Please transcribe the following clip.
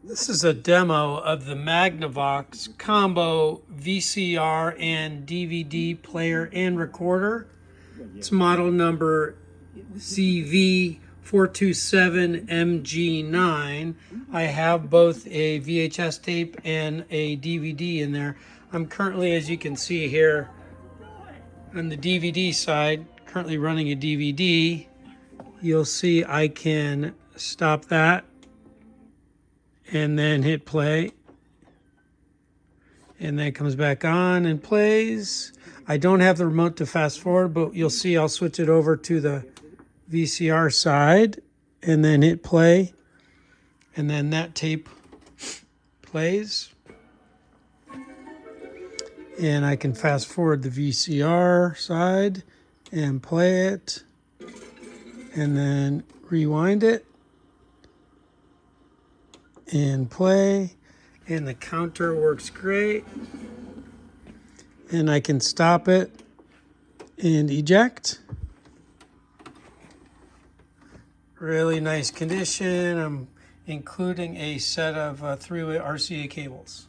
This is a demo of the Magnavox combo VCR and DVD player and recorder. It's model number ZV427MG9. I have both a VHS tape and a DVD in there. I'm currently, as you can see here, on the DVD side, currently running a DVD. You'll see I can stop that and then hit play, and then it comes back on and plays. I don't have the remote to fast forward, but you'll see I'll switch it over to the VCR side and then hit play, and then that tape plays, and I can fast forward the VCR side and play it and then rewind it and play, and the counter works great, and I can stop it and eject. Really nice condition. I'm including a set of 3-way RCA cables.